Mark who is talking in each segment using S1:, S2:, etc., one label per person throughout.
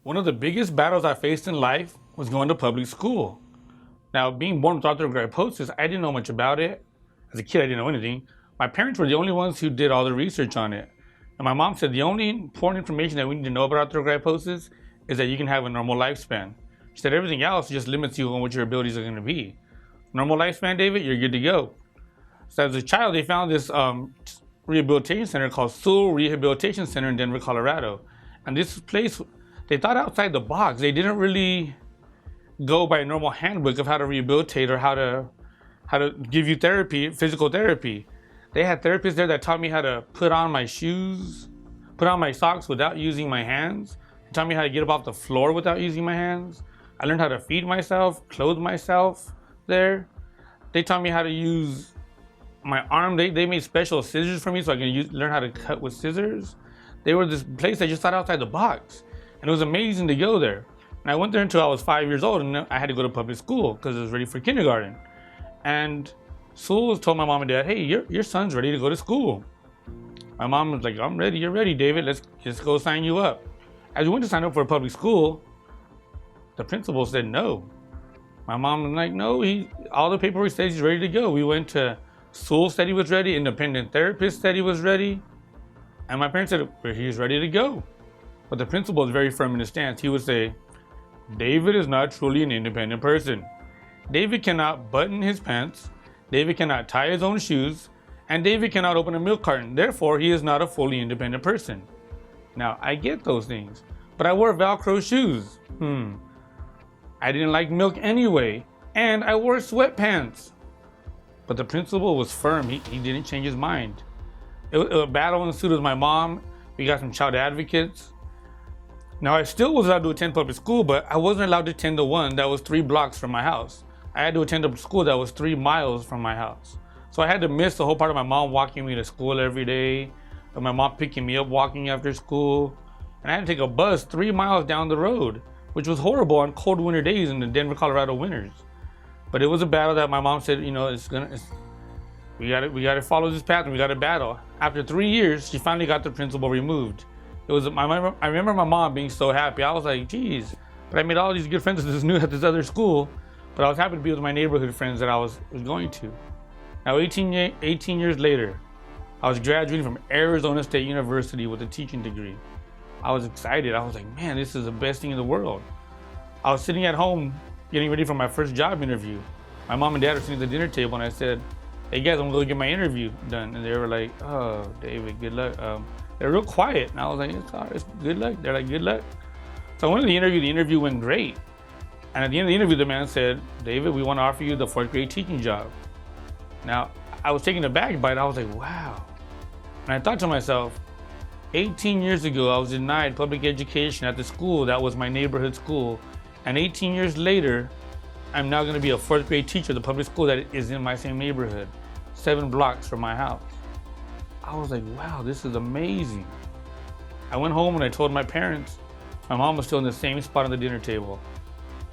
S1: One of the biggest battles I faced in life was going to public school. Now, being born with arthrogryposis, I didn't know much about it. As a kid, I didn't know anything. My parents were the only ones who did all the research on it. And my mom said the only important information that we need to know about arthrogryposis is that you can have a normal lifespan. She said everything else just limits you on what your abilities are going to be. Normal lifespan, David, you're good to go. So as a child, they found this rehabilitation center called Sewell Rehabilitation Center in Denver, Colorado. And this place, they thought outside the box. They didn't really go by a normal handbook of how to rehabilitate or how to give you therapy, physical therapy. They had therapists there that taught me how to put on my shoes, put on my socks without using my hands. They taught me how to get up off the floor without using my hands. I learned how to feed myself, clothe myself there. They taught me how to use my arm. They made special scissors for me so I can learn how to cut with scissors. They were this place that just thought outside the box. And it was amazing to go there. And I went there until I was 5 years old, and I had to go to public school because it was ready for kindergarten. And Sewell told my mom and dad, hey, your son's ready to go to school. My mom was like, I'm ready, you're ready, David, let's just go sign you up. As we went to sign up for a public school, the principal said no. My mom was like, no, all the paperwork says he's ready to go. We went to Sewell said he was ready, independent therapist said he was ready, and my parents said he's ready to go. But the principal is very firm in his stance. He would say, David is not truly an independent person. David cannot button his pants, David cannot tie his own shoes, and David cannot open a milk carton. Therefore, he is not a fully independent person. Now, I get those things, but I wore Velcro shoes. I didn't like milk anyway, and I wore sweatpants. But the principal was firm. He didn't change his mind. A battle ensued with my mom. We got some child advocates. Now, I still was allowed to attend public school, but I wasn't allowed to attend the one that was 3 blocks from my house. I had to attend a school that was 3 miles from my house. So I had to miss the whole part of my mom walking me to school every day, or my mom picking me up walking after school. And I had to take a bus 3 miles down the road, which was horrible on cold winter days in the Denver, Colorado winters. But it was a battle that my mom said, we gotta follow this path and we gotta battle. After 3 years, she finally got the principal removed. I remember my mom being so happy. I was like, geez, but I made all these good friends at this other school, but I was happy to be with my neighborhood friends that I was going to. Now 18 years later, I was graduating from Arizona State University with a teaching degree. I was excited. I was like, man, this is the best thing in the world. I was sitting at home getting ready for my first job interview. My mom and dad were sitting at the dinner table, and I said, hey guys, I'm gonna go get my interview done. And they were like, oh, David, good luck. They're real quiet. And I was like, it's all right, it's good luck. They're like, good luck. So I went to the interview went great. And at the end of the interview, the man said, David, we want to offer you the 4th grade teaching job. Now, I was taken aback by it. I was like, wow. And I thought to myself, 18 years ago, I was denied public education at the school that was my neighborhood school. And 18 years later, I'm now going to be a 4th grade teacher at the public school that is in my same neighborhood, 7 blocks from my house. I was like, wow, this is amazing. I went home and I told my parents. My mom was still in the same spot on the dinner table.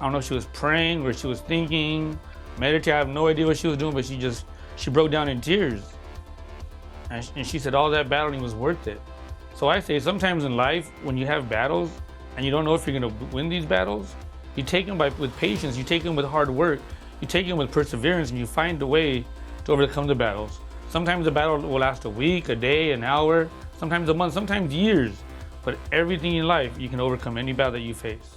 S1: I don't know if she was praying or she was thinking, meditating. I have no idea what she was doing, but she broke down in tears. And she said all that battling was worth it. So I say sometimes in life, when you have battles and you don't know if you're going to win these battles, you take them with patience, you take them with hard work, you take them with perseverance, and you find a way to overcome the battles. Sometimes the battle will last a week, a day, an hour, sometimes a month, sometimes years. But everything in life, you can overcome any battle that you face.